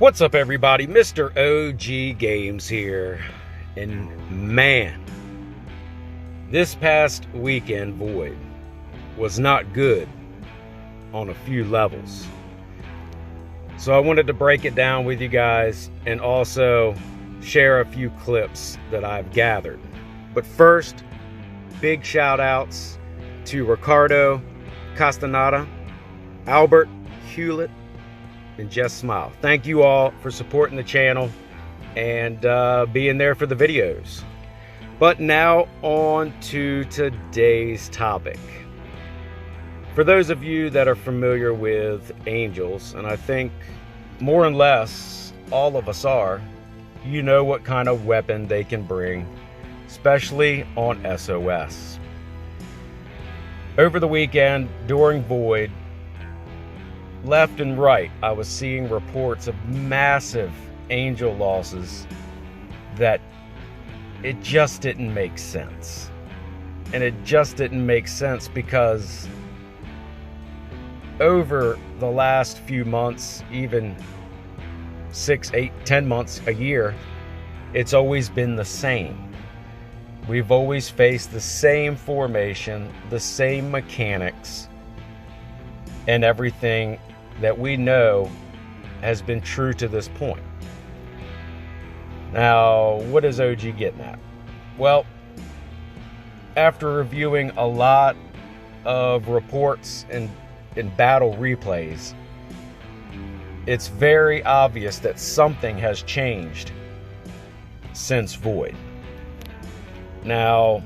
What's up, everybody? Mr. OG Games here. And man, this past weekend Void was not good on a few levels. So I wanted to break it down with you guys and also share a few clips that I've gathered. But first, big shout outs to Ricardo Castaneda, Albert Hewlett, and Just Smile. Thank you all for supporting the channel and being there for the videos. But now on to today's topic. For those of you that are familiar with angels, and I think more or less all of us are, you know what kind of weapon they can bring, especially on SOS. Over the weekend during Void, left and right, I was seeing reports of massive angel losses that it just didn't make sense. And it just didn't make sense because over the last few months, even 6, 8, 10 months, a year, it's always been the same. We've always faced the same formation, the same mechanics, and everything that we know has been true to this point. Now, what is OG getting at? Well, after reviewing a lot of reports and battle replays, it's very obvious that something has changed since Void. Now,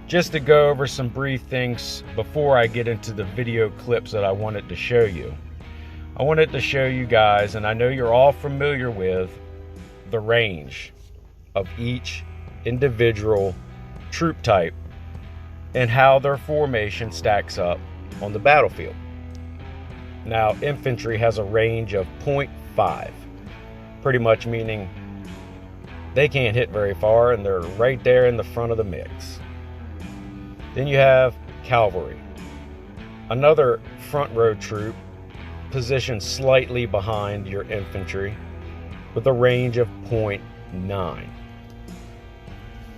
just to go over some brief things before I get into the video clips that I wanted to show you. I wanted to show you guys, and I know you're all familiar with, the range of each individual troop type and how their formation stacks up on the battlefield. Now, infantry has a range of 0.5, pretty much meaning they can't hit very far and they're right there in the front of the mix. Then you have cavalry, another front row troop positioned slightly behind your infantry with a range of 0.9.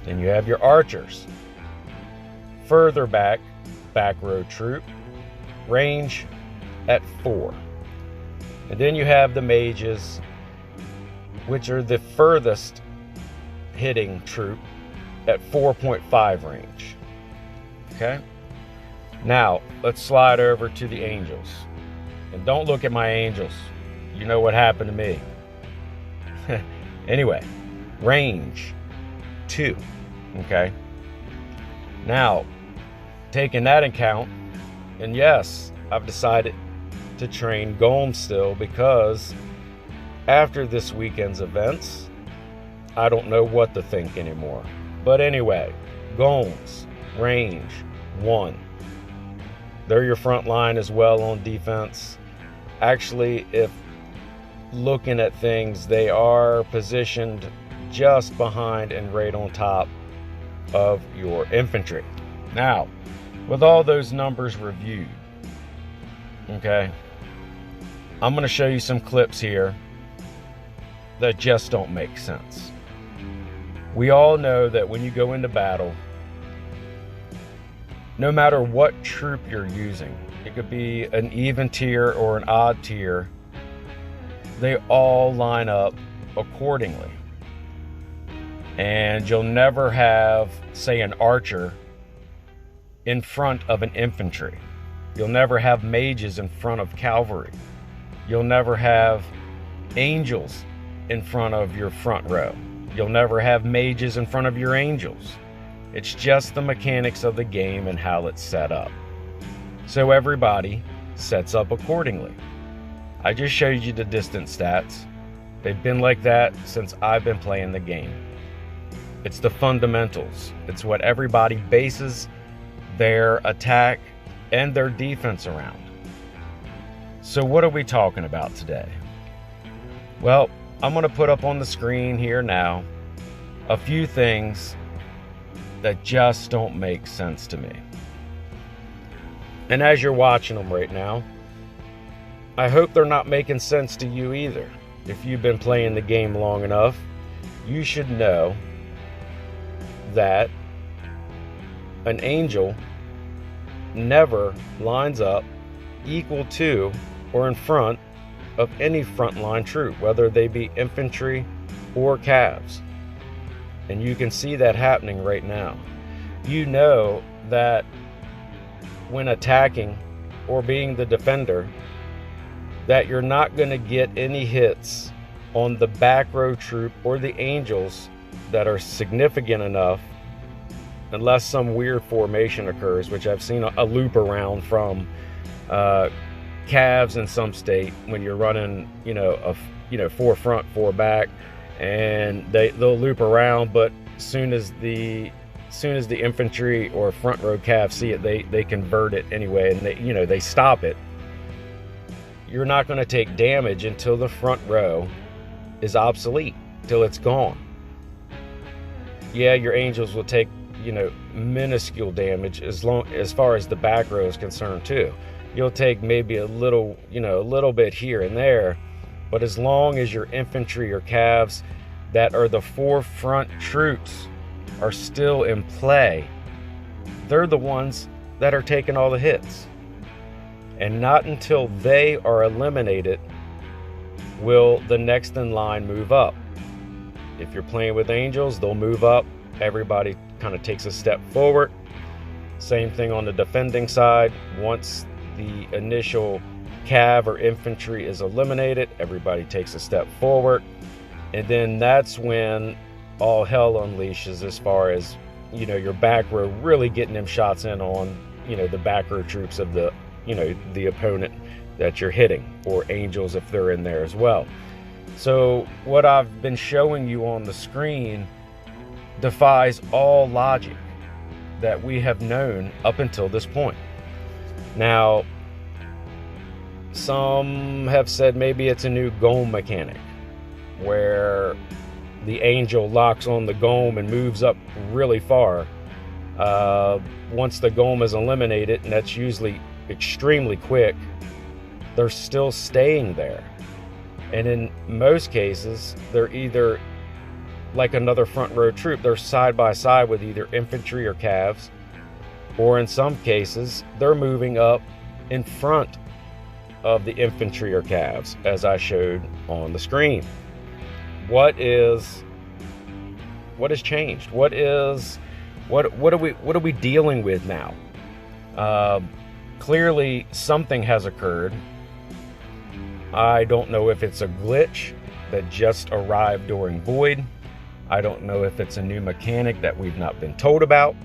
Then you have your archers, further back row troop, range at 4. And then you have the mages, which are the furthest hitting troop at 4.5 range. Okay, now let's slide over to the angels. And don't look at my angels. You know what happened to me. Anyway, range 2. Okay. Now, taking that in account, and yes, I've decided to train Golem still because after this weekend's events, I don't know what to think anymore. But anyway, Golems, range 1. They're your front line as well on defense. Actually, if looking at things, they are positioned just behind and right on top of your infantry. Now, with all those numbers reviewed, okay, I'm going to show you some clips here that just don't make sense. We all know that when you go into battle, no matter what troop you're using, it could be an even tier or an odd tier, they all line up accordingly. And you'll never have, say, an archer in front of an infantry. You'll never have mages in front of cavalry. You'll never have angels in front of your front row. You'll never have mages in front of your angels. It's just the mechanics of the game and how it's set up. So everybody sets up accordingly. I just showed you the distance stats. They've been like that since I've been playing the game. It's the fundamentals. It's what everybody bases their attack and their defense around. So what are we talking about today? Well, I'm going to put up on the screen here now a few things that just don't make sense to me. And as you're watching them right now, I hope they're not making sense to you either. if you've been playing the game long enough, you should know that an angel never lines up equal to or in front of any frontline troop, whether they be infantry or cavs. And you can see that happening right now. You know that when attacking or being the defender, that you're not going to get any hits on the back row troop or the angels that are significant enough, unless some weird formation occurs, which I've seen a loop around from calves in some state when you're running, four front, four back, and they'll loop around, but soon as the infantry or front row calves see it, they convert it anyway, and they stop it. You're not going to take damage until the front row is obsolete, till it's gone. Yeah, your angels will take minuscule damage as far as the back row is concerned too. You'll take maybe a little bit here and there, but as long as your infantry or calves that are the forefront troops are still in play, they're the ones that are taking all the hits. And not until they are eliminated will the next in line move up. If you're playing with angels, they'll move up. Everybody kind of takes a step forward. Same thing on the defending side. Once the initial cav or infantry is eliminated, everybody takes a step forward. And then that's when all hell unleashes, as far as, your back row really getting them shots in on, the back row troops of the opponent that you're hitting, or angels if they're in there as well. So what I've been showing you on the screen defies all logic that we have known up until this point. Now, some have said maybe it's a new GOM mechanic where the angel locks on the GOM and moves up really far. Once the GOM is eliminated, and that's usually extremely quick, they're still staying there. And in most cases, they're either like another front row troop, they're side by side with either infantry or calves, or in some cases they're moving up in front of the infantry or calves, as I showed on the screen. What has changed? What are we dealing with now? Clearly something has occurred. I don't know if it's a glitch that just arrived during Void. I don't know if it's a new mechanic that we've not been told about.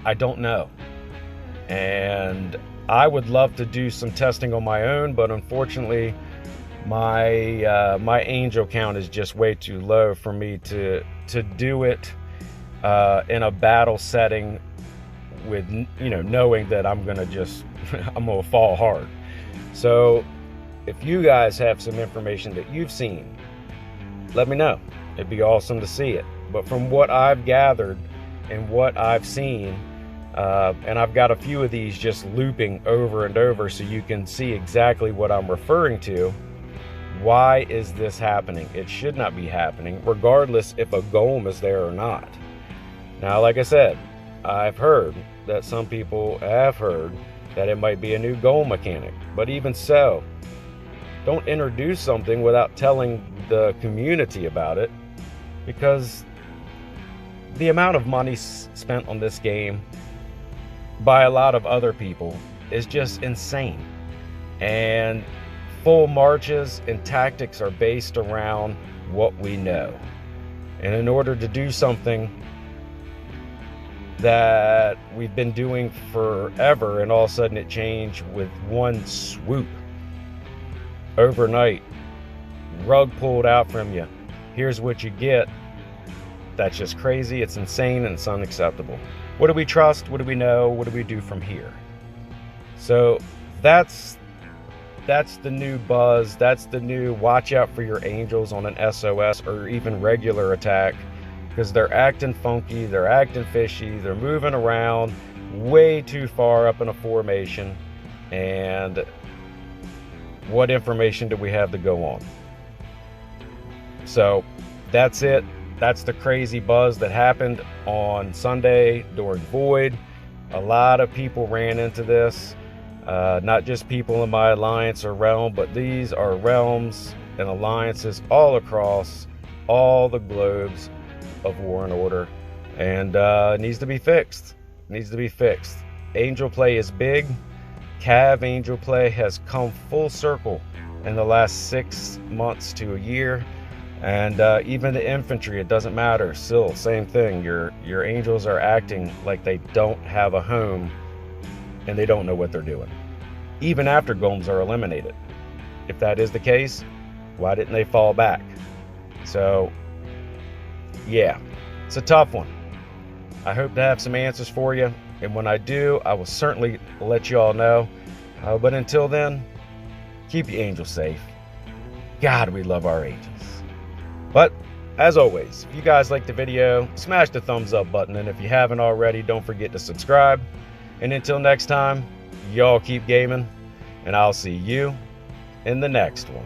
I don't know. And I would love to do some testing on my own, but unfortunately my angel count is just way too low for me to do it in a battle setting with knowing that I'm gonna fall hard. So if you guys have some information that you've seen, let me know. It'd be awesome to see it. But from what I've gathered and what I've seen, and I've got a few of these just looping over and over so you can see exactly what I'm referring to. Why is this happening? It should not be happening, regardless if a GOM is there or not. Now, like I said, I've heard that some people have heard that it might be a new GOM mechanic. But even so, don't introduce something without telling the community about it, because the amount of money spent on this game by a lot of other people is just insane. And full marches and tactics are based around what we know. And in order to do something that we've been doing forever, and all of a sudden it changed with one swoop, overnight, rug pulled out from you, here's what you get, that's just crazy. It's insane, and it's unacceptable. What do we trust? What do we know? What do we do from here? So that's the new buzz. That's the new watch out for your angels on an SOS or even regular attack, because they're acting funky, they're acting fishy, they're moving around way too far up in a formation. And what information do we have to go on? So that's it. That's the crazy buzz that happened on Sunday during Void. A lot of people ran into this. Not just people in my alliance or realm, but these are realms and alliances all across all the globes of War and Order. And it needs to be fixed. It needs to be fixed. Angel play is big. Cav Angel play has come full circle in the last 6 months to a year. And even the infantry, it doesn't matter. Still, same thing. Your angels are acting like they don't have a home and they don't know what they're doing, even after golems are eliminated. If that is the case, why didn't they fall back? So, yeah, it's a tough one. I hope to have some answers for you, and when I do, I will certainly let you all know. But until then, keep your angels safe. God, we love our angels. But, as always, if you guys like the video, smash the thumbs up button, and if you haven't already, don't forget to subscribe. And until next time, y'all keep gaming, and I'll see you in the next one.